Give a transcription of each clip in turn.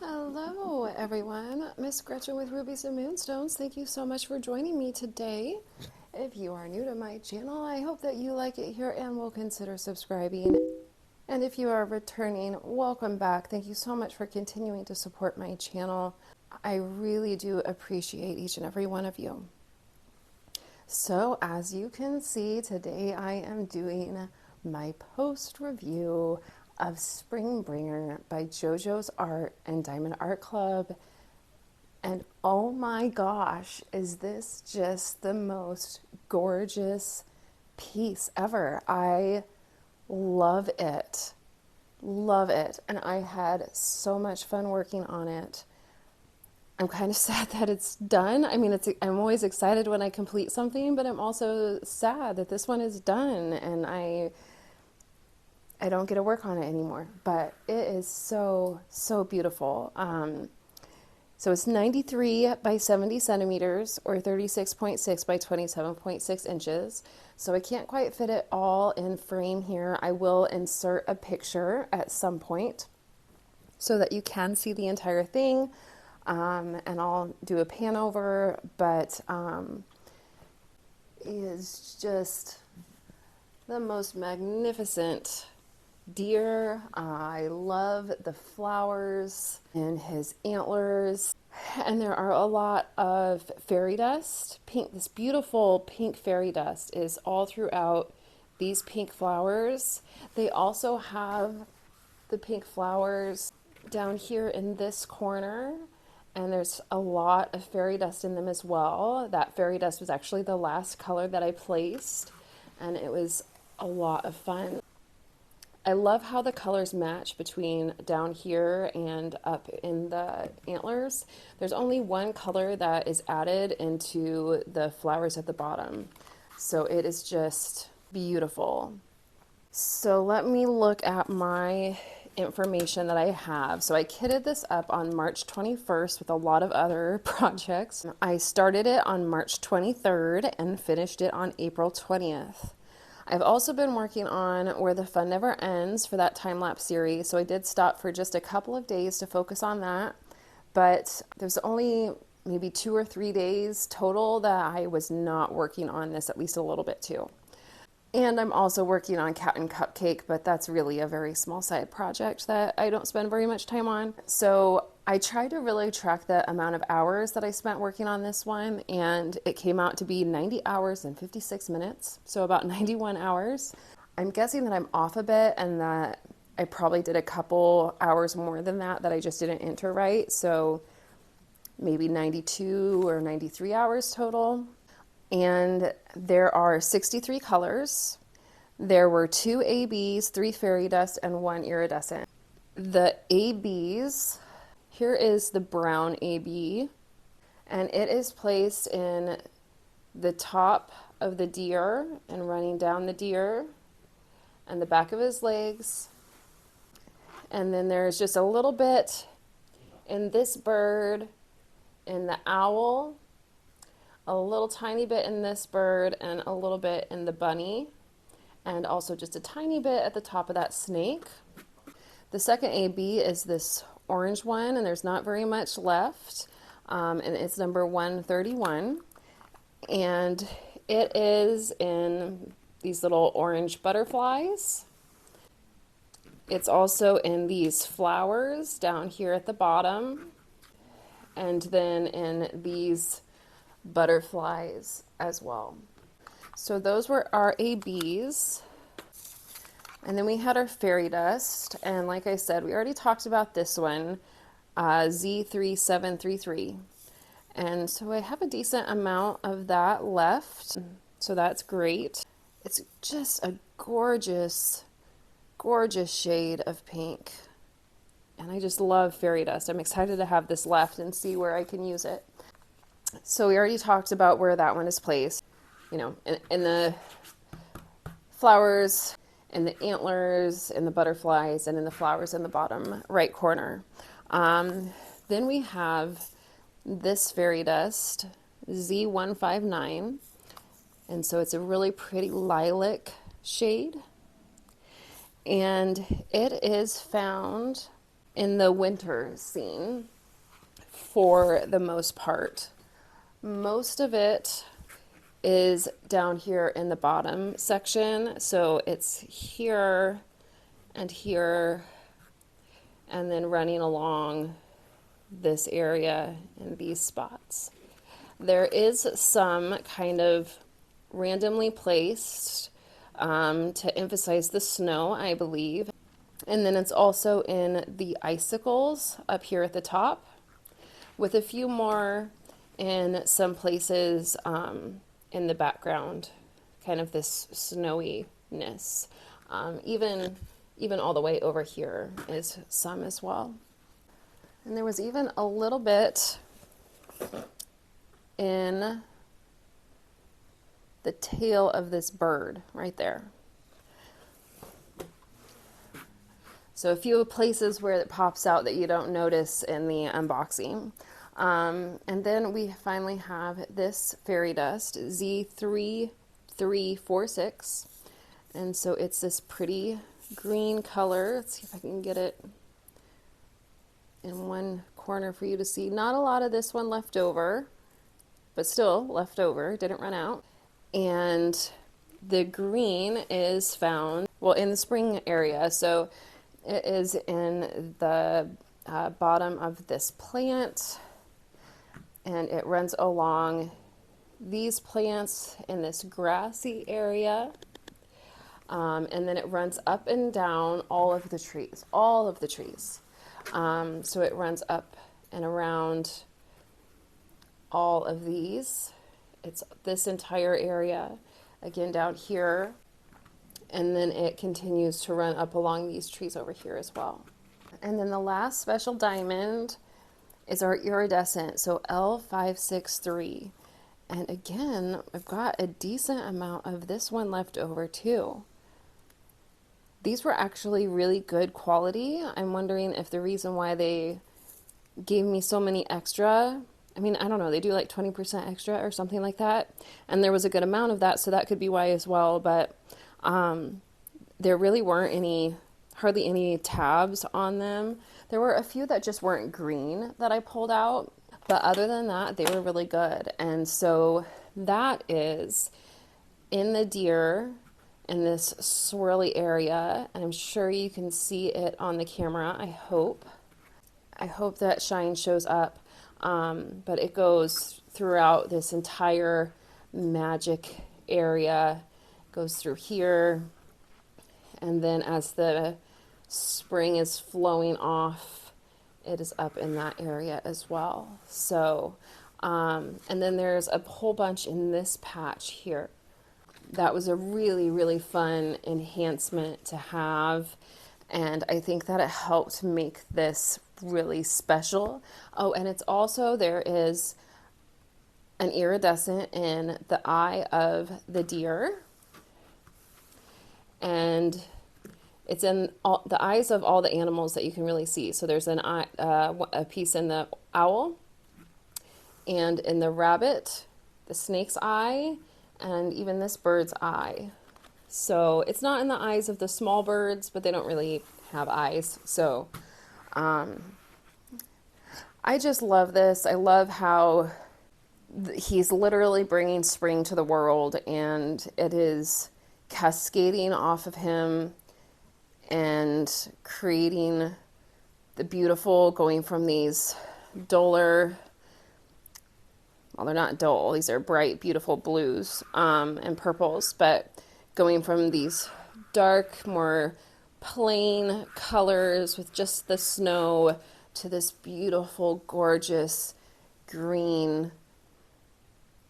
Hello everyone, Miss Gretchen with Rubies and Moonstones. Thank you so much for joining me today. If you are new to my channel, I hope that you like it here and will consider subscribing. And if you are returning, welcome back. Thank you so much for continuing to support my channel. I really do appreciate each and every one of you. So as you can see, today I am doing my post review of Springbringer by JoJoe's Art and Diamond Art Club. And oh my gosh, is this just the most gorgeous piece ever. I love it. Love it. And I had so much fun working on it. I'm kind of sad that it's done. I mean, I'm always excited when I complete something, but I'm also sad that this one is done and I don't get to work on it anymore. But it is so, so beautiful. So it's 93 by 70 centimeters or 36.6 by 27.6 inches. So I can't quite fit it all in frame here. I will insert a picture at some point so that you can see the entire thing. And I'll do a pan over, but it is just the most magnificent deer. I love the flowers and his antlers. And there are a lot of fairy dust. Pink, this beautiful pink fairy dust is all throughout these pink flowers. They also have the pink flowers down here in this corner. And there's a lot of fairy dust in them as well. That fairy dust was actually the last color that I placed, and it was a lot of fun. I love how the colors match between down here and up in the antlers. There's only one color that is added into the flowers at the bottom. So it is just beautiful. So let me look at my information that I have. So I kitted this up on March 21st with a lot of other projects. I started it on March 23rd and finished it on April 20th. I've also been working on Where the Fun Never Ends for that time-lapse series, so I did stop for just a couple of days to focus on that, but there's only maybe 2 or 3 days total that I was not working on this, at least a little bit too. And I'm also working on Cat and Cupcake, but that's really a very small side project that I don't spend very much time on. So I tried to really track the amount of hours that I spent working on this one, and it came out to be 90 hours and 56 minutes, so about 91 hours. I'm guessing that I'm off a bit and that I probably did a couple hours more than that I just didn't enter right, so maybe 92 or 93 hours total. And there are 63 colors. There were 2 ABs, 3 fairy dust, and 1 iridescent. The ABs, here is the brown AB, and it is placed in the top of the deer and running down the deer and the back of his legs. And then there's just a little bit in this bird, in the owl, a little tiny bit in this bird, and a little bit in the bunny, and also just a tiny bit at the top of that snake. The second AB is this orange one, and there's not very much left, and it's number 131, and it is in these little orange butterflies. It's also in these flowers down here at the bottom, and then in these butterflies as well. So those were our ABs. And then we had our fairy dust. And like I said, we already talked about this one, Z3733. And so I have a decent amount of that left. So that's great. It's just a gorgeous, gorgeous shade of pink. And I just love fairy dust. I'm excited to have this left and see where I can use it. So we already talked about where that one is placed, you know, in the flowers, in the antlers, in the butterflies, and in the flowers in the bottom right corner. Then we have this fairy dust, Z159, And so it's a really pretty lilac shade. And it is found in the winter scene for the most part. Most of it is down here in the bottom section. So it's here and here, and then running along this area in these spots. There is some kind of randomly placed to emphasize the snow, I believe. And then it's also in the icicles up here at the top, with a few more in some places in the background, kind of this snowiness. Even all the way over here is some as well. And there was even a little bit in the tail of this bird right there. So a few places where it pops out that you don't notice in the unboxing. And then we finally have this fairy dust, Z3346. And so it's this pretty green color. Let's see if I can get it in one corner for you to see. Not a lot of this one left over, but still left over, didn't run out. And the green is found, well, in the spring area. So it is in the bottom of this plant, and it runs along these plants in this grassy area. And then it runs up and down all of the trees. So it runs up and around all of these. It's this entire area, again down here, and then it continues to run up along these trees over here as well. And then the last special diamond is our iridescent, so L563. And again, I've got a decent amount of this one left over too. These were actually really good quality. I'm wondering if the reason why they gave me so many extra, I mean, I don't know, they do like 20% extra or something like that. And there was a good amount of that, so that could be why as well. But there really weren't hardly any tabs on them. There were a few that just weren't green that I pulled out. But other than that, they were really good. And so that is in the deer in this swirly area, and I'm sure you can see it on the camera. I hope that shine shows up, but it goes throughout this entire magic area, goes through here, and then as the spring is flowing off, it is up in that area as well. So and then there's a whole bunch in this patch here. That was a really, really fun enhancement to have, and I think that it helped make this really special. Oh, and it's also, there is an iridescent in the eye of the deer, and it's in all the eyes of all the animals that you can really see. So there's an eye, a piece in the owl, and in the rabbit, the snake's eye, and even this bird's eye. So it's not in the eyes of the small birds, but they don't really have eyes. So I just love this. I love how he's literally bringing spring to the world, and it is cascading off of him and creating the beautiful, going from these duller, well, they're not dull, these are bright, beautiful blues and purples, but going from these dark, more plain colors with just the snow to this beautiful, gorgeous green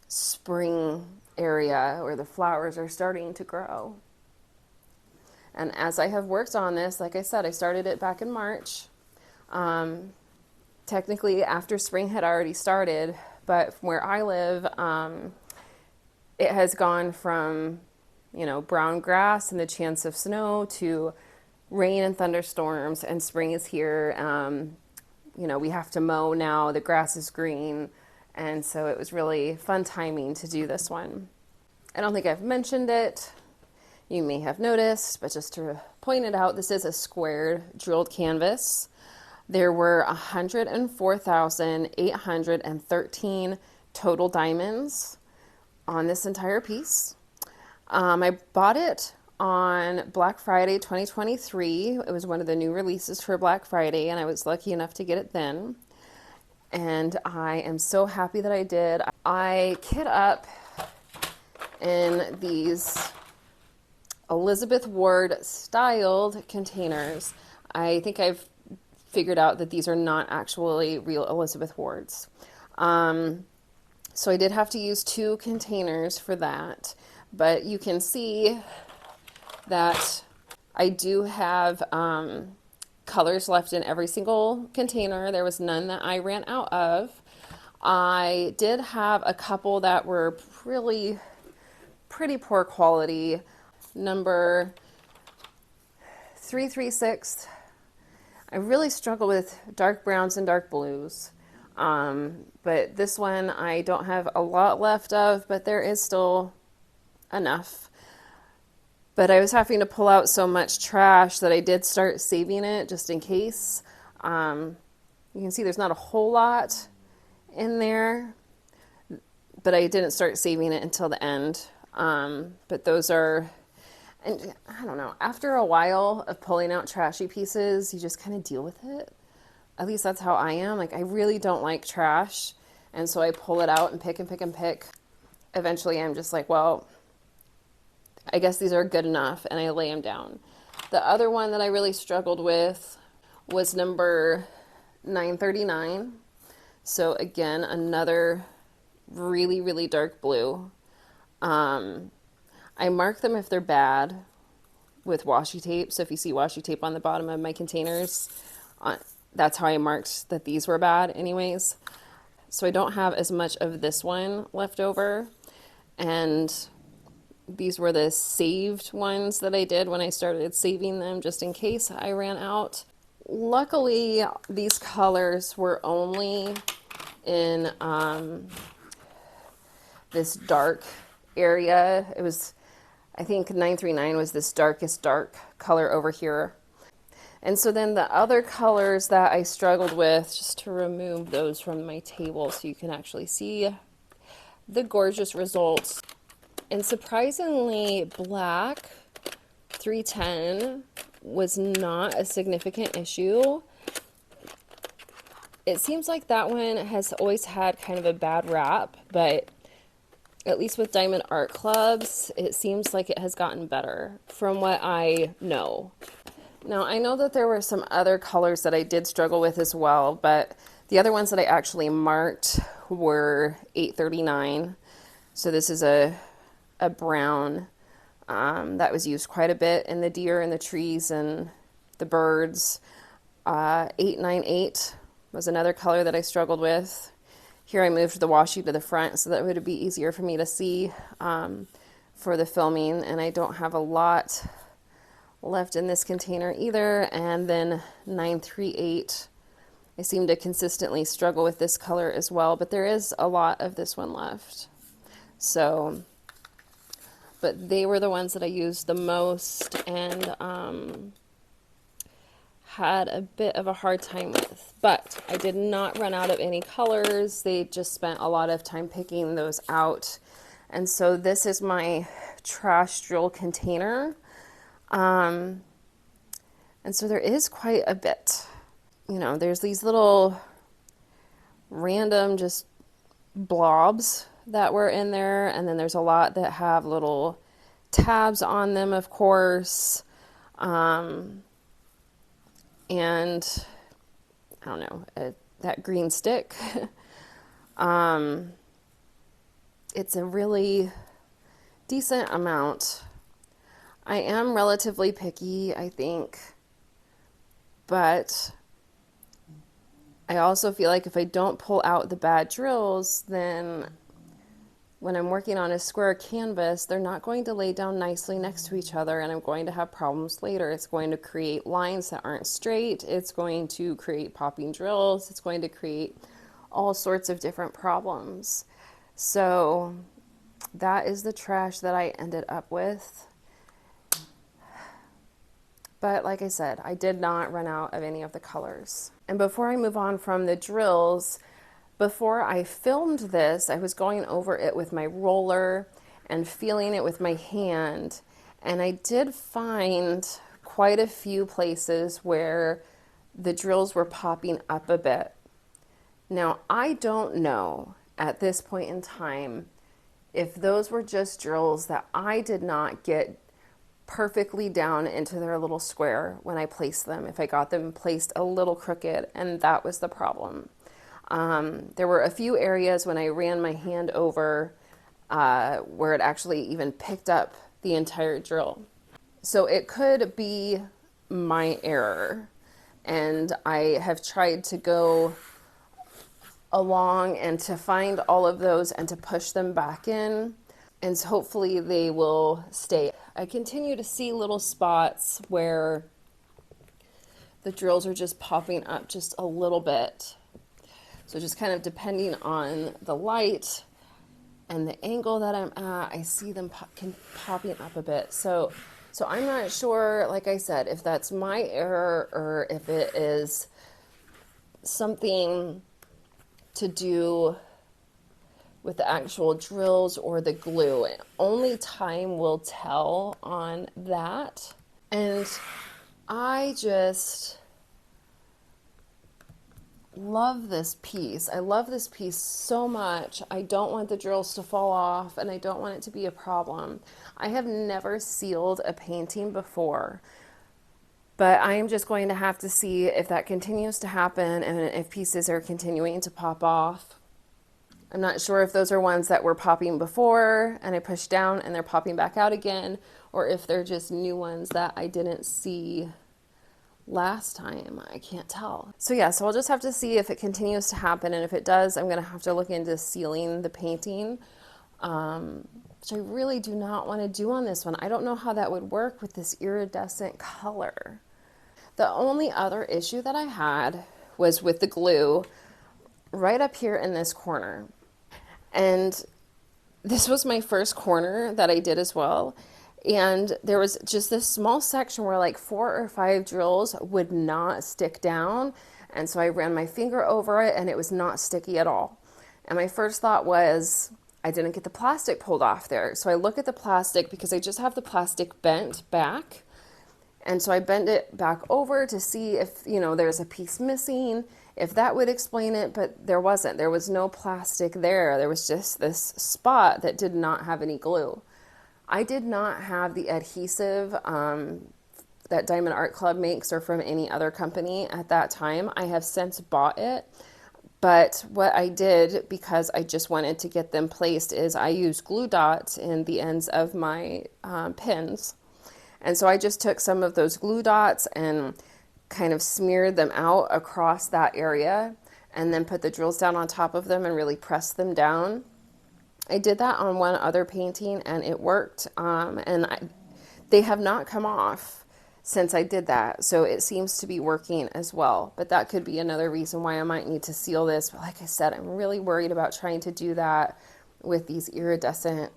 spring area where the flowers are starting to grow. And as I have worked on this, like I said, I started it back in March. Technically after spring had already started, but from where I live, it has gone from, brown grass and the chance of snow to rain and thunderstorms, and spring is here. We have to mow now, the grass is green, and so it was really fun timing to do this one. I don't think I've mentioned it. You may have noticed, but just to point it out, this is a squared drilled canvas. There were 104,813 total diamonds on this entire piece. I bought it on Black Friday 2023. It was one of the new releases for Black Friday, and I was lucky enough to get it then. And I am so happy that I did. I kit up in these Elizabeth Ward styled containers. I think I've figured out that these are not actually real Elizabeth Wards. So I did have to use 2 containers for that, but you can see that I do have colors left in every single container. There was none that I ran out of. I did have a couple that were really pretty poor quality. Number 336. I really struggle with dark browns and dark blues. But this one I don't have a lot left of, but there is still enough. But I was having to pull out so much trash that I did start saving it just in case. You can see there's not a whole lot in there, but I didn't start saving it until the end. But those are, and I don't know, after a while of pulling out trashy pieces, you just kind of deal with it. At least that's how I am. Like, I really don't like trash, and so I pull it out and pick and pick and pick. Eventually I'm just like, well, I guess these are good enough, and I lay them down. The other one that I really struggled with was number 939. So again, another really, really dark blue. I mark them if they're bad with washi tape. So if you see washi tape on the bottom of my containers, that's how I marked that these were bad anyways. So I don't have as much of this one left over. And these were the saved ones that I did when I started saving them just in case I ran out. Luckily, these colors were only in this dark area. It was, I think 939 was this darkest dark color over here. And so then the other colors that I struggled with, just to remove those from my table so you can actually see the gorgeous results. And surprisingly, black 310 was not a significant issue. It seems like that one has always had kind of a bad rap, but at least with Diamond Art Clubs, it seems like it has gotten better from what I know. Now, I know that there were some other colors that I did struggle with as well, but the other ones that I actually marked were 839. So this is a brown that was used quite a bit in the deer and the trees and the birds. 898 was another color that I struggled with. Here I moved the washi to the front so that it would be easier for me to see for the filming, and I don't have a lot left in this container either. And then 938, I seem to consistently struggle with this color as well, but there is a lot of this one left. So, but they were the ones that I used the most and had a bit of a hard time with. But I did not run out of any colors. They just spent a lot of time picking those out. And so this is my trash drill container. And so there is quite a bit. You know, there's these little random just blobs that were in there, and then there's a lot that have little tabs on them, of course. And I don't know, that green stick. It's a really decent amount. I am relatively picky, I think, but I also feel like if I don't pull out the bad drills, then when I'm working on a square canvas, they're not going to lay down nicely next to each other, and I'm going to have problems later. It's going to create lines that aren't straight. It's going to create popping drills. It's going to create all sorts of different problems. So that is the trash that I ended up with. But like I said, I did not run out of any of the colors. And before I move on from the drills, before I filmed this, I was going over it with my roller and feeling it with my hand. And I did find quite a few places where the drills were popping up a bit. Now, I don't know at this point in time if those were just drills that I did not get perfectly down into their little square when I placed them, if I got them placed a little crooked, and that was the problem. There were a few areas when I ran my hand over where it actually even picked up the entire drill. So it could be my error. And I have tried to go along and to find all of those and to push them back in. And so hopefully they will stay. I continue to see little spots where the drills are just popping up just a little bit. So just kind of depending on the light and the angle that I'm at, I see them popping up a bit. So I'm not sure, like I said, if that's my error or if it is something to do with the actual drills or the glue. Only time will tell on that. And I just love this piece. I love this piece so much. I don't want the drills to fall off and I don't want it to be a problem. I have never sealed a painting before, but I am just going to have to see if that continues to happen and if pieces are continuing to pop off. I'm not sure if those are ones that were popping before and I pushed down and they're popping back out again, or if they're just new ones that I didn't see last time. I can't tell. So yeah, so I'll just have to see if it continues to happen, and if it does, I'm going to have to look into sealing the painting, which I really do not want to do on this one. I don't know how that would work with this iridescent color. The only other issue that I had was with the glue right up here in this corner. And this was my first corner that I did as well. And there was just this small section where like 4 or 5 drills would not stick down. And so I ran my finger over it and it was not sticky at all. And my first thought was, I didn't get the plastic pulled off there. So I look at the plastic because I just have the plastic bent back. And so I bend it back over to see if, there's a piece missing, if that would explain it, but there wasn't. There was no plastic there. There was just this spot that did not have any glue. I did not have the adhesive that Diamond Art Club makes or from any other company at that time. I have since bought it. But what I did, because I just wanted to get them placed, is I used glue dots in the ends of my pins. And so I just took some of those glue dots and kind of smeared them out across that area and then put the drills down on top of them and really pressed them down. I did that on one other painting and it worked. They have not come off since I did that. So it seems to be working as well. But that could be another reason why I might need to seal this. But like I said, I'm really worried about trying to do that with these iridescent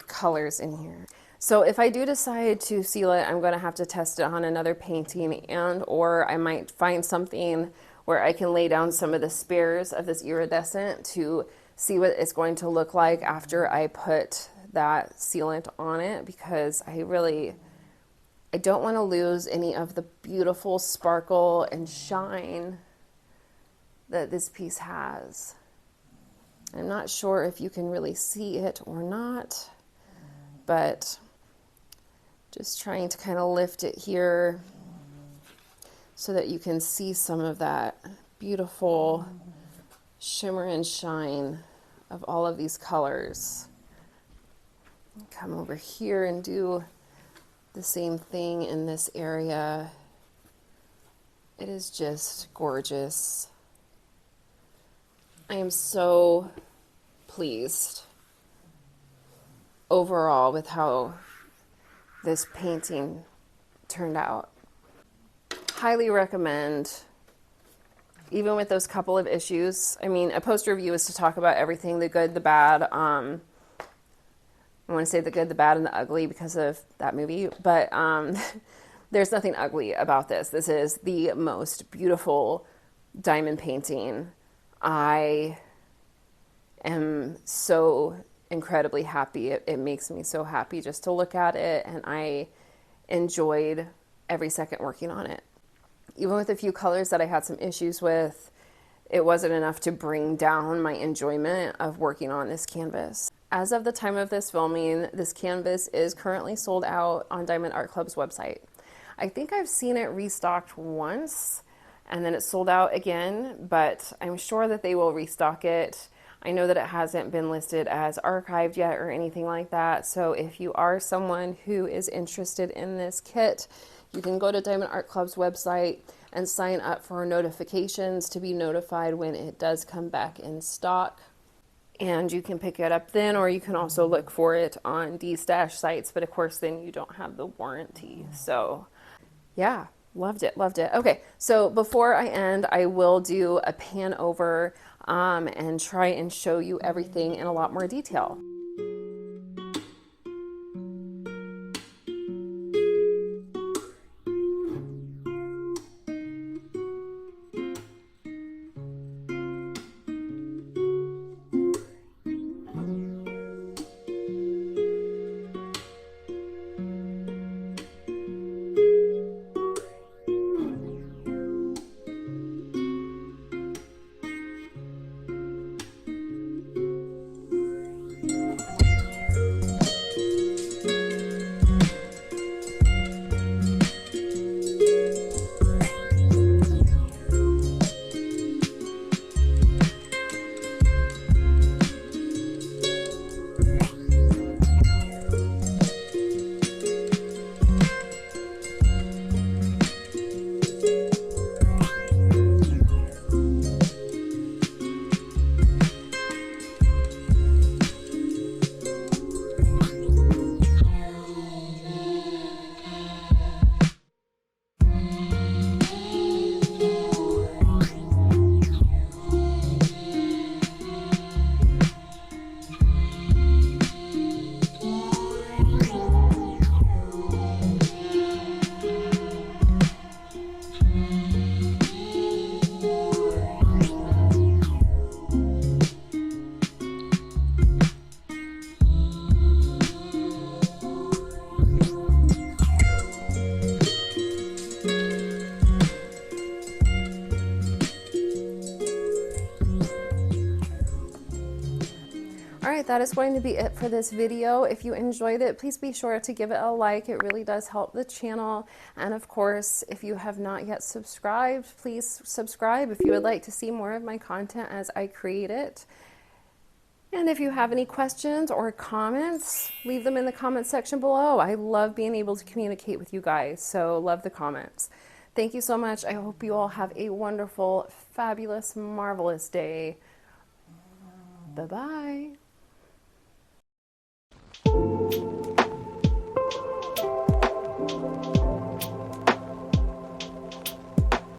colors in here. So if I do decide to seal it, I'm going to have to test it on another painting, or I might find something where I can lay down some of the spares of this iridescent to see what it's going to look like after I put that sealant on it, because I don't want to lose any of the beautiful sparkle and shine that this piece has. I'm not sure if you can really see it or not, but just trying to kind of lift it here so that you can see some of that beautiful shimmer and shine of all of these colors. Come over here and do the same thing in this area. It is just gorgeous. I am so pleased overall with how this painting turned out. Highly recommend, even with those couple of issues. I mean, a post review is to talk about everything, the good, the bad. I want to say the good, the bad, and the ugly because of that movie, but there's nothing ugly about this. This is the most beautiful diamond painting. I am so incredibly happy. It makes me so happy just to look at it, and I enjoyed every second working on it. Even with a few colors that I had some issues with, it wasn't enough to bring down my enjoyment of working on this canvas. As of the time of this filming, this canvas is currently sold out on Diamond Art Club's website. I think I've seen it restocked once and then it sold out again, but I'm sure that they will restock it. I know that it hasn't been listed as archived yet or anything like that. So if you are someone who is interested in this kit, you can go to Diamond Art Club's website and sign up for notifications to be notified when it does come back in stock. And you can pick it up then, or you can also look for it on D-Stash sites, but of course then you don't have the warranty. So yeah, loved it, loved it. Okay, so before I end, I will do a pan over and try and show you everything in a lot more detail. Alright, that is going to be it for this video. If you enjoyed it, please be sure to give it a like. It really does help the channel. And of course, if you have not yet subscribed, please subscribe if you would like to see more of my content as I create it. And if you have any questions or comments, leave them in the comment section below. I love being able to communicate with you guys, so love the comments. Thank you so much. I hope you all have a wonderful, fabulous, marvelous day. Bye-bye.